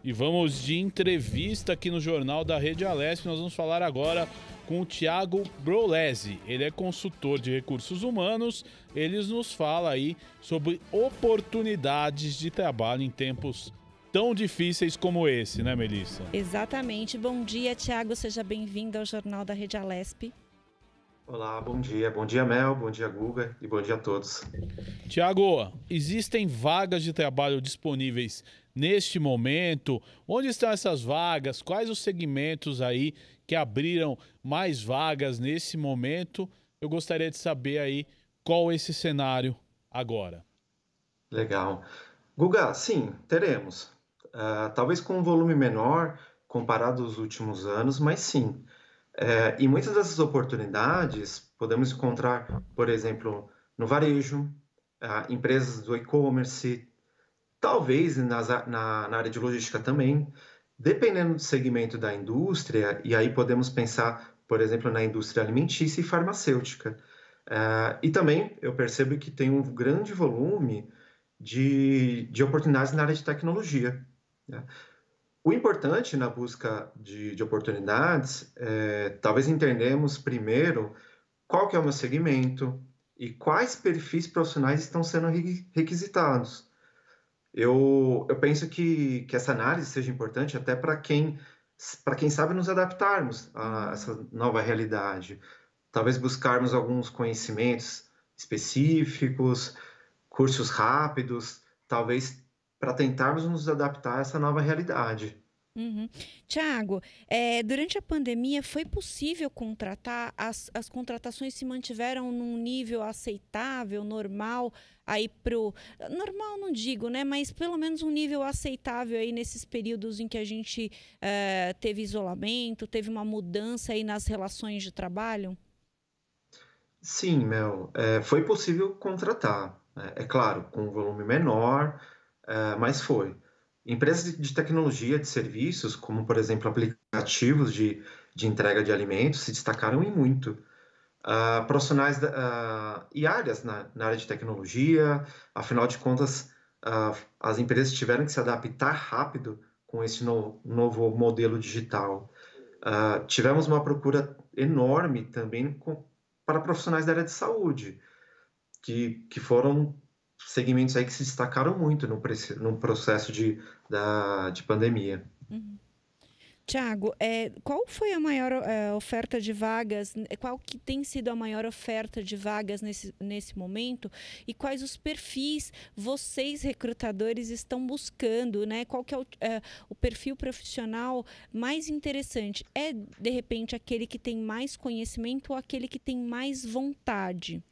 E vamos de entrevista aqui no Jornal da Rede Alesp. Nós vamos falar agora com o Thiago Brolesi. Ele é consultor de recursos humanos. Ele nos fala aí sobre oportunidades de trabalho em tempos tão difíceis como esse, né, Melissa? Exatamente. Bom dia, Thiago. Seja bem-vindo ao Jornal da Rede Alesp. Olá, bom dia. Bom dia, Mel. Bom dia, Guga. E bom dia a todos. Thiago, existem vagas de trabalho disponíveis neste momento? Onde estão essas vagas? Quais os segmentos aí que abriram mais vagas nesse momento? Eu gostaria de saber aí qual esse cenário agora. Legal. Guga, sim, teremos. Talvez com um volume menor comparado aos últimos anos, mas sim. E muitas dessas oportunidades podemos encontrar, por exemplo, no varejo, empresas do e-commerce, talvez na área de logística também, dependendo do segmento da indústria, e aí podemos pensar, por exemplo, na indústria alimentícia e farmacêutica. E também eu percebo que tem um grande volume de oportunidades na área de tecnologia, né? O importante na busca de oportunidades é talvez entendermos primeiro qual que é o meu segmento e quais perfis profissionais estão sendo requisitados. Eu penso que essa análise seja importante até para quem sabe nos adaptarmos a essa nova realidade. Talvez buscarmos alguns conhecimentos específicos, cursos rápidos, talvez para tentarmos nos adaptar a essa nova realidade. Uhum. Tiago, durante a pandemia foi possível contratar? As contratações se mantiveram num nível aceitável, normal, aí normal não digo, né? Mas pelo menos um nível aceitável aí nesses períodos em que a gente teve isolamento, teve uma mudança aí nas relações de trabalho? Sim, Mel, foi possível contratar, né? É claro, com um volume menor, mas foi. Empresas de tecnologia, de serviços, como por exemplo aplicativos de entrega de alimentos, se destacaram em muito. Profissionais e áreas na área de tecnologia, afinal de contas, as empresas tiveram que se adaptar rápido com esse novo modelo digital. Tivemos uma procura enorme também para profissionais da área de saúde, que foram segmentos aí que se destacaram muito no processo de pandemia. Uhum. Tiago, qual foi a maior oferta de vagas? Qual que tem sido a maior oferta de vagas nesse momento? E quais os perfis vocês, recrutadores, estão buscando, né? Qual que é o perfil profissional mais interessante? É, de repente, aquele que tem mais conhecimento ou aquele que tem mais vontade?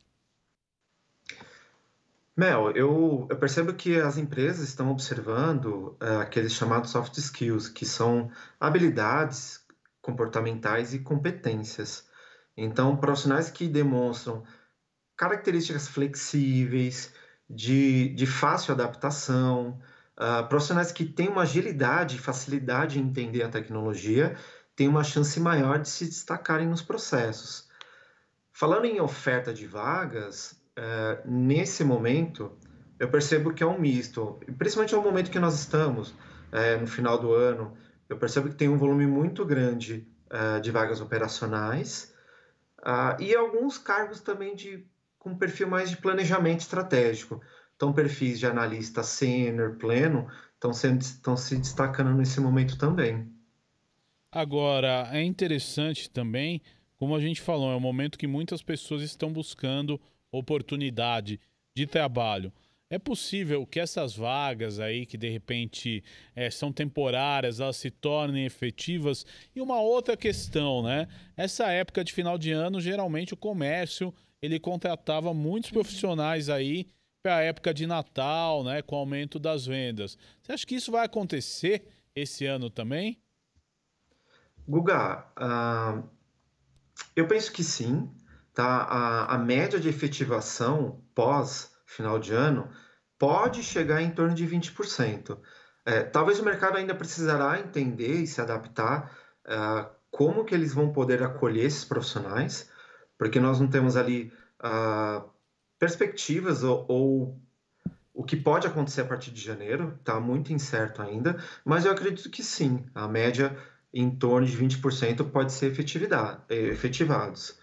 Mel, eu percebo que as empresas estão observando aqueles chamados soft skills, que são habilidades comportamentais e competências. Então, profissionais que demonstram características flexíveis, de fácil adaptação, profissionais que têm uma agilidade e facilidade em entender a tecnologia, têm uma chance maior de se destacarem nos processos. Falando em oferta de vagas, nesse momento, eu percebo que é um misto, principalmente no momento que nós estamos, no final do ano, eu percebo que tem um volume muito grande de vagas operacionais, e alguns cargos também com perfil mais de planejamento estratégico. Então, perfis de analista sênior, pleno, estão se destacando nesse momento também. Agora, é interessante também, como a gente falou, é um momento que muitas pessoas estão buscando oportunidade de trabalho. É possível que essas vagas aí, que de repente são temporárias, elas se tornem efetivas? E uma outra questão, né? Essa época de final de ano, geralmente o comércio, ele contratava muitos profissionais aí para a época de Natal, né? Com o aumento das vendas. Você acha que isso vai acontecer esse ano também? Guga, eu penso que sim, tá? A média de efetivação pós final de ano pode chegar em torno de 20%. Talvez o mercado ainda precisará entender e se adaptar como que eles vão poder acolher esses profissionais, porque nós não temos ali perspectivas ou o que pode acontecer a partir de janeiro, está muito incerto ainda, mas eu acredito que sim, a média em torno de 20% pode ser efetivados.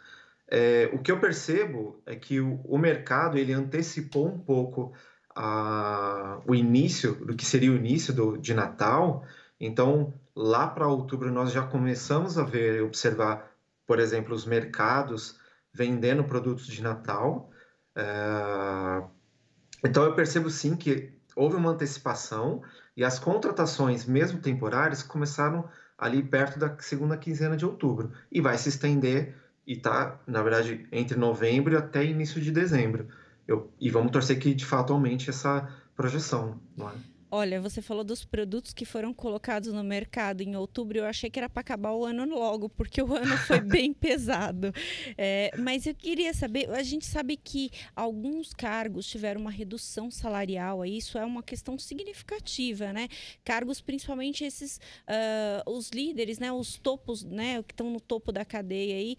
O que eu percebo é que o mercado ele antecipou um pouco o início do que seria o início de Natal. Então, lá para outubro, nós já começamos a observar, por exemplo, os mercados vendendo produtos de Natal. Então, eu percebo sim que houve uma antecipação e as contratações, mesmo temporárias, começaram ali perto da segunda quinzena de outubro e vai se estender e tá, na verdade, entre novembro até início de dezembro. E vamos torcer que de fato aumente essa projeção, não é? Olha, você falou dos produtos que foram colocados no mercado em outubro. Eu achei que era para acabar o ano logo, porque o ano foi bem pesado. Mas eu queria saber, a gente sabe que alguns cargos tiveram uma redução salarial, isso é uma questão significativa, né? Cargos, principalmente esses, os líderes, né? Os topos, né? Que estão no topo da cadeia aí,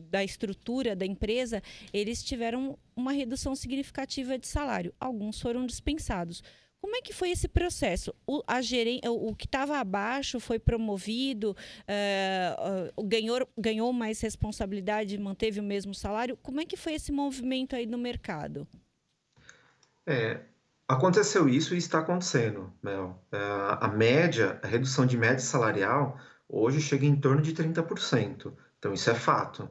da estrutura da empresa, eles tiveram uma redução significativa de salário. Alguns foram dispensados. Como é que foi esse processo? O que estava abaixo foi promovido, ganhou mais responsabilidade e manteve o mesmo salário? Como é que foi esse movimento aí no mercado? Aconteceu isso e está acontecendo, Mel. A redução de média salarial hoje chega em torno de 30%. Então, isso é fato.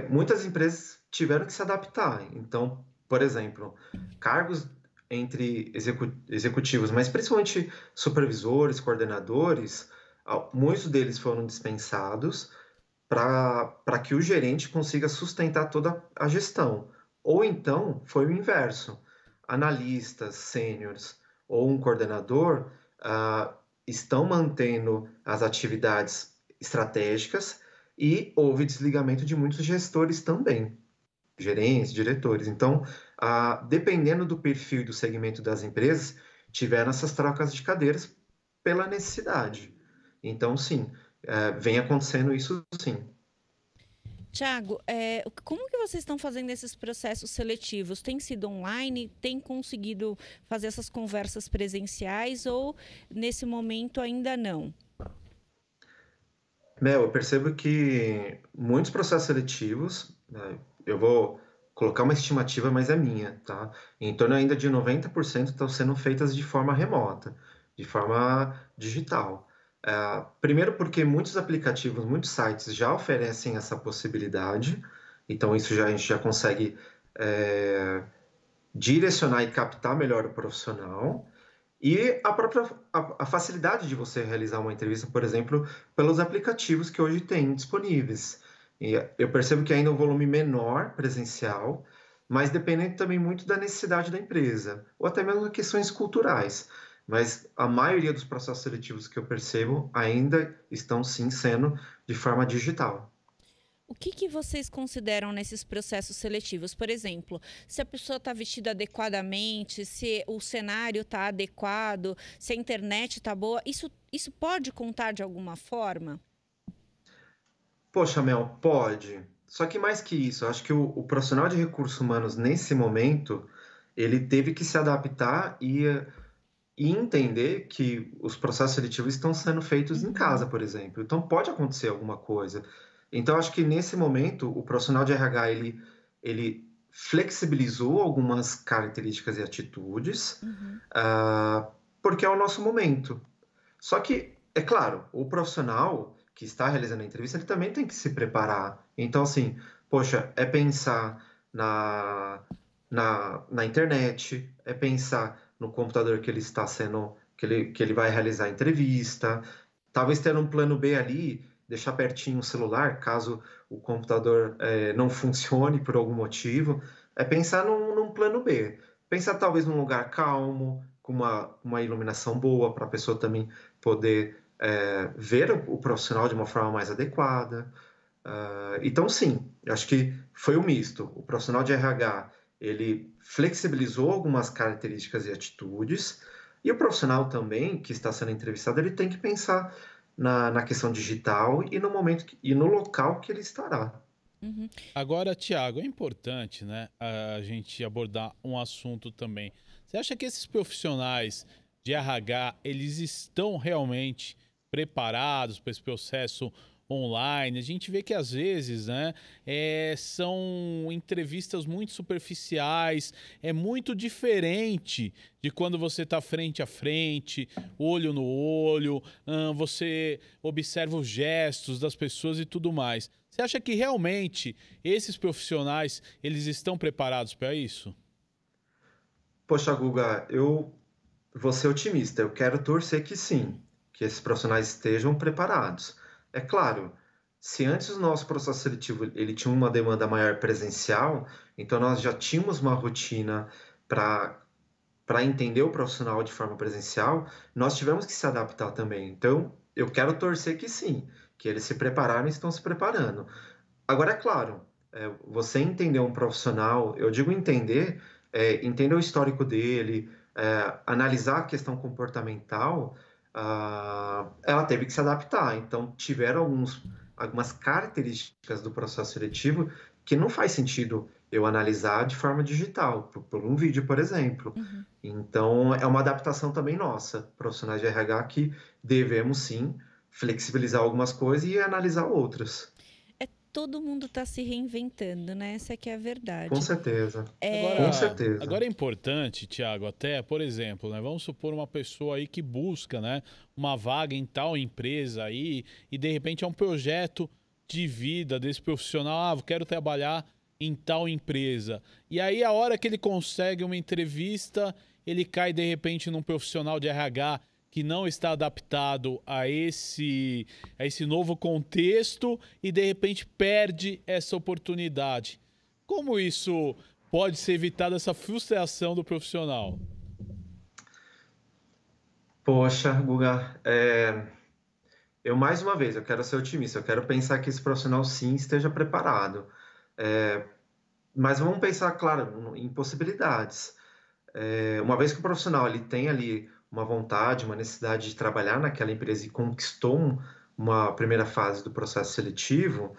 Muitas empresas tiveram que se adaptar. Então, por exemplo, cargos entre executivos, mas principalmente supervisores, coordenadores, muitos deles foram dispensados para que o gerente consiga sustentar toda a gestão. Ou então foi o inverso. Analistas, sêniores ou um coordenador estão mantendo as atividades estratégicas e houve desligamento de muitos gestores também, gerentes, diretores. Então, dependendo do perfil e do segmento das empresas, tiveram essas trocas de cadeiras pela necessidade. Então, sim, vem acontecendo isso sim. Tiago, como que vocês estão fazendo esses processos seletivos? Tem sido online? Tem conseguido fazer essas conversas presenciais ou nesse momento ainda não? Mel, eu percebo que muitos processos seletivos, né, eu vou colocar uma estimativa, mas é minha, tá? Em torno ainda de 90% estão sendo feitas de forma remota, de forma digital. Primeiro porque muitos aplicativos, muitos sites já oferecem essa possibilidade, então isso a gente já consegue direcionar e captar melhor o profissional. E a própria facilidade de você realizar uma entrevista, por exemplo, pelos aplicativos que hoje tem disponíveis. E eu percebo que ainda é um volume menor presencial, mas dependendo também muito da necessidade da empresa, ou até mesmo questões culturais. Mas a maioria dos processos seletivos que eu percebo ainda estão sim sendo de forma digital. O que vocês consideram nesses processos seletivos? Por exemplo, se a pessoa está vestida adequadamente, se o cenário está adequado, se a internet está boa, isso pode contar de alguma forma? Poxa, Mel, pode. Só que mais que isso, eu acho que o profissional de recursos humanos, nesse momento, ele teve que se adaptar e entender que os processos seletivos estão sendo feitos em casa, por exemplo. Então, pode acontecer alguma coisa. Então, acho que nesse momento, o profissional de RH, ele flexibilizou algumas características e atitudes, porque é o nosso momento. Só que, é claro, o profissional que está realizando a entrevista, ele também tem que se preparar. Então, assim, poxa, é pensar na internet, é pensar no computador que ele está sendo, que ele vai realizar a entrevista, talvez ter um plano B ali, deixar pertinho o celular, caso o computador não funcione por algum motivo, é pensar num plano B. Pensar talvez num lugar calmo, com uma iluminação boa, para a pessoa também poder ver o profissional de uma forma mais adequada. Então, sim, eu acho que foi um misto. O profissional de RH, ele flexibilizou algumas características e atitudes, e o profissional também, que está sendo entrevistado, ele tem que pensar na questão digital e no momento e no local que ele estará. Uhum. Agora, Tiago, é importante, né, a gente abordar um assunto também. Você acha que esses profissionais de RH, eles estão realmente preparados para esse processo online? A gente vê que às vezes, né, são entrevistas muito superficiais, é muito diferente de quando você está frente a frente, olho no olho, você observa os gestos das pessoas e tudo mais. Você acha que realmente esses profissionais eles estão preparados para isso? Poxa, Guga, eu vou ser otimista. Eu quero torcer que sim, que esses profissionais estejam preparados. É claro, se antes o nosso processo seletivo ele tinha uma demanda maior presencial, então nós já tínhamos uma rotina para entender o profissional de forma presencial, nós tivemos que se adaptar também. Então, eu quero torcer que sim, que eles se prepararam e estão se preparando. Agora, é claro, você entender um profissional, eu digo entender, entender o histórico dele, analisar a questão comportamental, ela teve que se adaptar. Então, tiveram algumas características do processo seletivo que não faz sentido eu analisar de forma digital, por um vídeo, por exemplo. Uhum. Então, é uma adaptação também nossa, profissionais de RH, que devemos sim flexibilizar algumas coisas e analisar outras. Todo mundo está se reinventando, né? Essa que é a Com verdade. certeza, com Agora, certeza. agora é importante, Tiago, até, por exemplo, né, vamos supor uma pessoa aí que busca, né, uma vaga em tal empresa aí e de repente é um projeto de vida desse profissional, eu quero trabalhar em tal empresa. E aí a hora que ele consegue uma entrevista, ele cai de repente num profissional de RH que não está adaptado a esse novo contexto e de repente perde essa oportunidade. Como isso pode ser evitado, essa frustração do profissional? Poxa, Guga, eu mais uma vez, eu quero ser otimista, eu quero pensar que esse profissional sim esteja preparado. É, mas vamos pensar, claro, em possibilidades. Uma vez que o profissional ele tem ali uma vontade, uma necessidade de trabalhar naquela empresa e conquistou uma primeira fase do processo seletivo,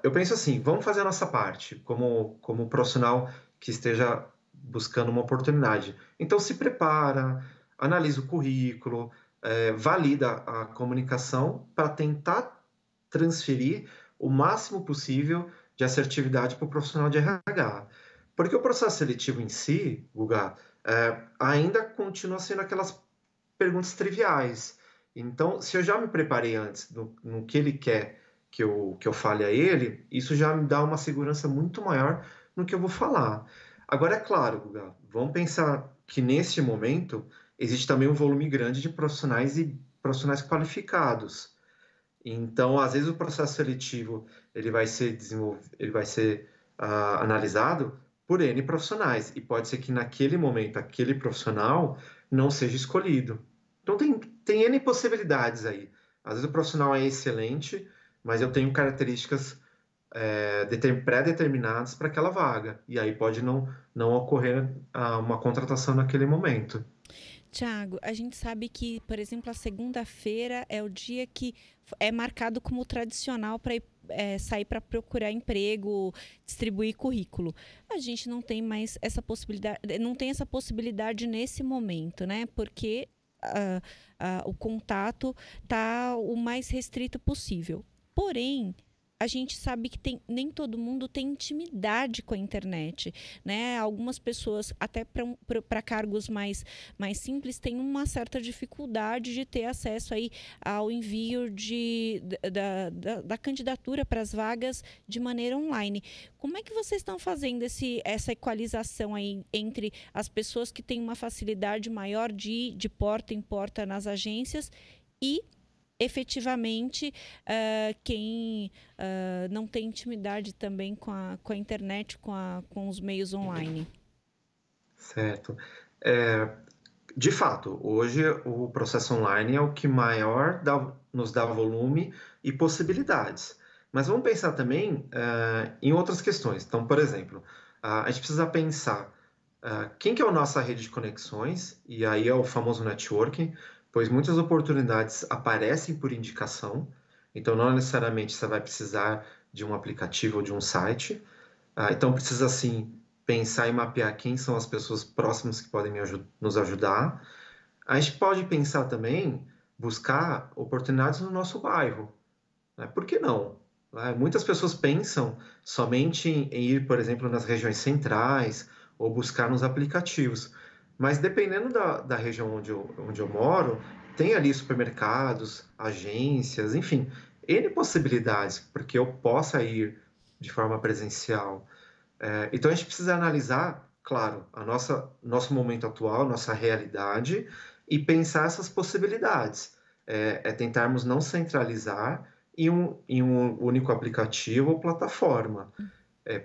eu penso assim, vamos fazer a nossa parte, como profissional que esteja buscando uma oportunidade. Então, se prepara, analisa o currículo, valida a comunicação para tentar transferir o máximo possível de assertividade para o profissional de RH. Porque o processo seletivo em si, Guga, ainda continua sendo aquelas perguntas triviais. Então, se eu já me preparei antes no que ele quer que eu fale a ele, isso já me dá uma segurança muito maior no que eu vou falar. Agora, é claro, Guga, vamos pensar que nesse momento existe também um volume grande de profissionais e profissionais qualificados. Então, às vezes o processo seletivo ele vai ser analisado por N profissionais e pode ser que naquele momento aquele profissional não seja escolhido. Então tem N possibilidades aí. Às vezes o profissional é excelente, mas eu tenho características pré-determinadas para aquela vaga e aí pode não ocorrer uma contratação naquele momento. Tiago, a gente sabe que, por exemplo, a segunda-feira é o dia que é marcado como tradicional para sair para procurar emprego, distribuir currículo. A gente não tem mais essa possibilidade, não tem essa possibilidade nesse momento, né? Porque o contato está o mais restrito possível. Porém, a gente sabe que nem todo mundo tem intimidade com a internet, né? Algumas pessoas, até para cargos mais simples, têm uma certa dificuldade de ter acesso aí ao envio da candidatura para as vagas de maneira online. Como é que vocês estão fazendo essa equalização aí entre as pessoas que têm uma facilidade maior de ir de porta em porta nas agências e efetivamente quem não tem intimidade também com a internet, com os meios online? Certo. É, de fato, hoje o processo online é o que maior nos dá volume e possibilidades. Mas vamos pensar também em outras questões. Então, por exemplo, a gente precisa pensar quem que é a nossa rede de conexões, e aí é o famoso networking, pois muitas oportunidades aparecem por indicação, então não necessariamente você vai precisar de um aplicativo ou de um site. Então, precisa, assim, pensar e mapear quem são as pessoas próximas que podem nos ajudar. A gente pode pensar também, buscar oportunidades no nosso bairro, né? Por que não? Muitas pessoas pensam somente em ir, por exemplo, nas regiões centrais ou buscar nos aplicativos. Mas dependendo da região onde eu moro, tem ali supermercados, agências, enfim, N possibilidades porque eu possa ir de forma presencial. Então a gente precisa analisar, claro, nosso momento atual, nossa realidade e pensar essas possibilidades. Tentarmos não centralizar em um único aplicativo ou plataforma.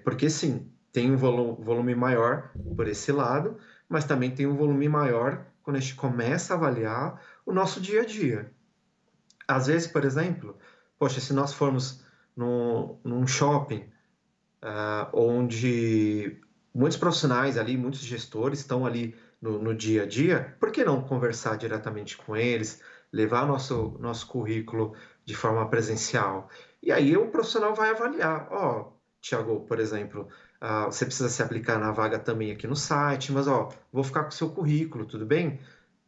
Porque sim, tem um volume maior por esse lado, mas também tem um volume maior quando a gente começa a avaliar o nosso dia a dia. Às vezes, por exemplo, poxa, se nós formos num shopping, onde muitos profissionais ali, muitos gestores estão ali no dia a dia, por que não conversar diretamente com eles, levar nosso currículo de forma presencial? E aí o profissional vai avaliar, Tiago, por exemplo, você precisa se aplicar na vaga também aqui no site, mas vou ficar com o seu currículo, tudo bem?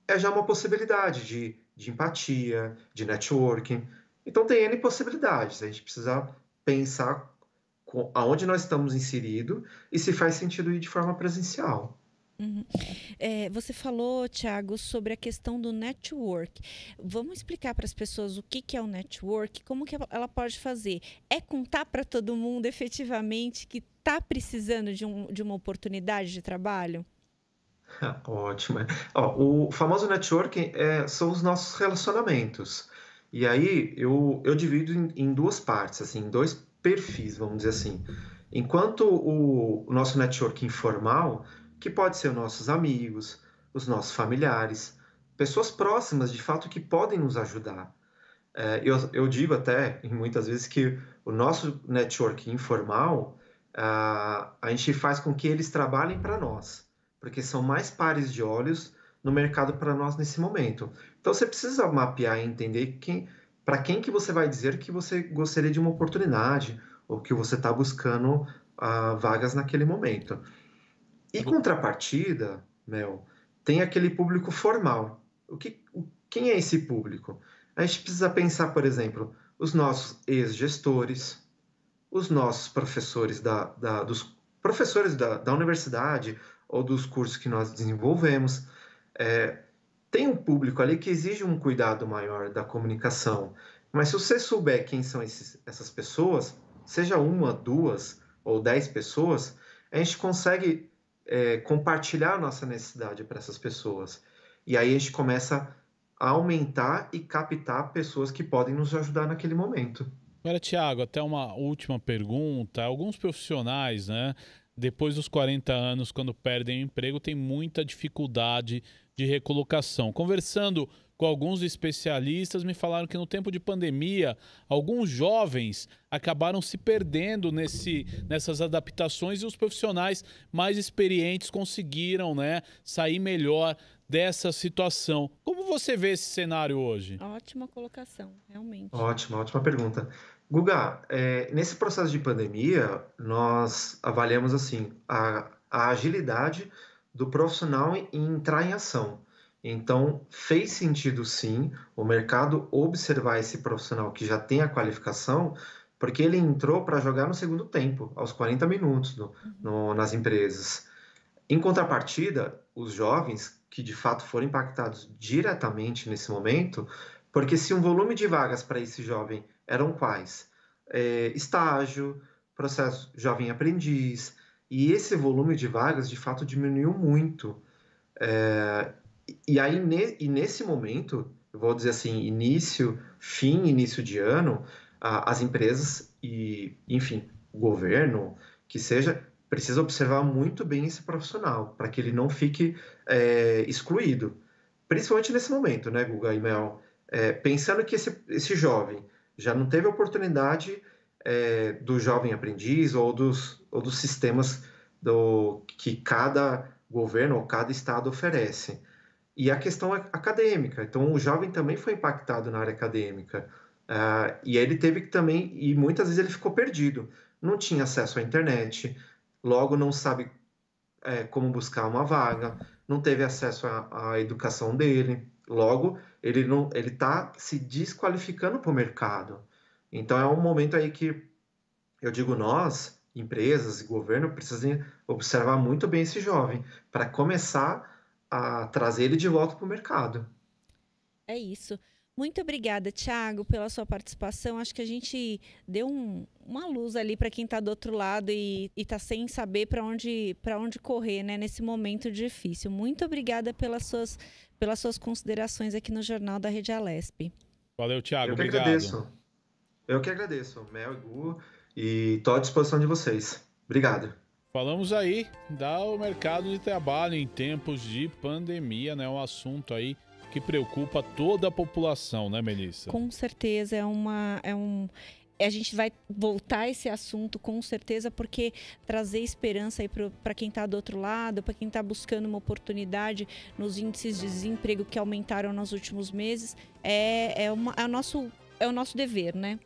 É já uma possibilidade de empatia, de networking. Então tem N possibilidades, a gente precisa pensar aonde nós estamos inseridos e se faz sentido ir de forma presencial. Uhum. Você falou, Thiago, sobre a questão do network. Vamos explicar para as pessoas o que é o network, como que ela pode fazer. É contar para todo mundo efetivamente que está precisando de uma oportunidade de trabalho? Ótimo. O famoso networking são os nossos relacionamentos. E aí eu divido em duas partes, assim, em dois perfis, vamos dizer assim. Enquanto o nosso networking informal, que pode ser os nossos amigos, os nossos familiares, pessoas próximas, de fato, que podem nos ajudar. Eu digo até, muitas vezes, que o nosso networking informal, a gente faz com que eles trabalhem para nós, porque são mais pares de olhos no mercado para nós nesse momento. Então, você precisa mapear e entender para quem que você vai dizer que você gostaria de uma oportunidade ou que você está buscando vagas naquele momento. Em contrapartida, Mel, tem aquele público formal. Quem é esse público? A gente precisa pensar, por exemplo, os nossos ex-gestores, os nossos professores dos professores da universidade ou dos cursos que nós desenvolvemos. Tem um público ali que exige um cuidado maior da comunicação. Mas se você souber quem são essas pessoas, seja uma, duas ou 10 pessoas, a gente consegue compartilhar a nossa necessidade para essas pessoas. E aí a gente começa a aumentar e captar pessoas que podem nos ajudar naquele momento. Agora, Thiago, até uma última pergunta. Alguns profissionais, né, depois dos 40 anos, quando perdem o emprego, têm muita dificuldade de recolocação. Conversando com alguns especialistas, me falaram que no tempo de pandemia, alguns jovens acabaram se perdendo nessas adaptações e os profissionais mais experientes conseguiram, né, sair melhor dessa situação. Como você vê esse cenário hoje? Ótima colocação, realmente. Ótima pergunta. Guga, nesse processo de pandemia, nós avaliamos assim a agilidade do profissional em entrar em ação. Então, fez sentido sim o mercado observar esse profissional que já tem a qualificação, porque ele entrou para jogar no segundo tempo, aos 40 minutos nas empresas. Em contrapartida, os jovens, que de fato foram impactados diretamente nesse momento, porque se um volume de vagas para esse jovem eram quais? Estágio, processo jovem aprendiz, e esse volume de vagas de fato diminuiu muito. E aí, nesse momento, eu vou dizer assim, início de ano, as empresas e, enfim, o governo, que seja, precisa observar muito bem esse profissional, para que ele não fique excluído. Principalmente nesse momento, né, Guga e Mel? Pensando que esse jovem já não teve a oportunidade do jovem aprendiz ou dos sistemas que cada governo ou cada estado oferece. E a questão acadêmica. Então, o jovem também foi impactado na área acadêmica. E ele teve que também, e muitas vezes ele ficou perdido. Não tinha acesso à internet, logo não sabe como buscar uma vaga, não teve acesso à educação dele, logo ele não, ele está se desqualificando para o mercado. Então é um momento aí que eu digo nós, empresas e governo, precisam observar muito bem esse jovem para começar a trazer ele de volta para o mercado. É isso. Muito obrigada, Thiago, pela sua participação. Acho que a gente deu uma luz ali para quem está do outro lado e está sem saber para onde correr, né, nesse momento difícil. Muito obrigada pelas suas considerações aqui no Jornal da Rede Alesp. Valeu, Thiago. Eu que Obrigado. agradeço. Eu que agradeço, Mel e Gu, e estou à disposição de vocês. Obrigado. Falamos aí do mercado de trabalho em tempos de pandemia, né? Um assunto aí que preocupa toda a população, né, Melissa? Com certeza, a gente vai voltar a esse assunto com certeza, porque trazer esperança aí para quem está do outro lado, para quem está buscando uma oportunidade nos índices de desemprego que aumentaram nos últimos meses, é o nosso dever, né?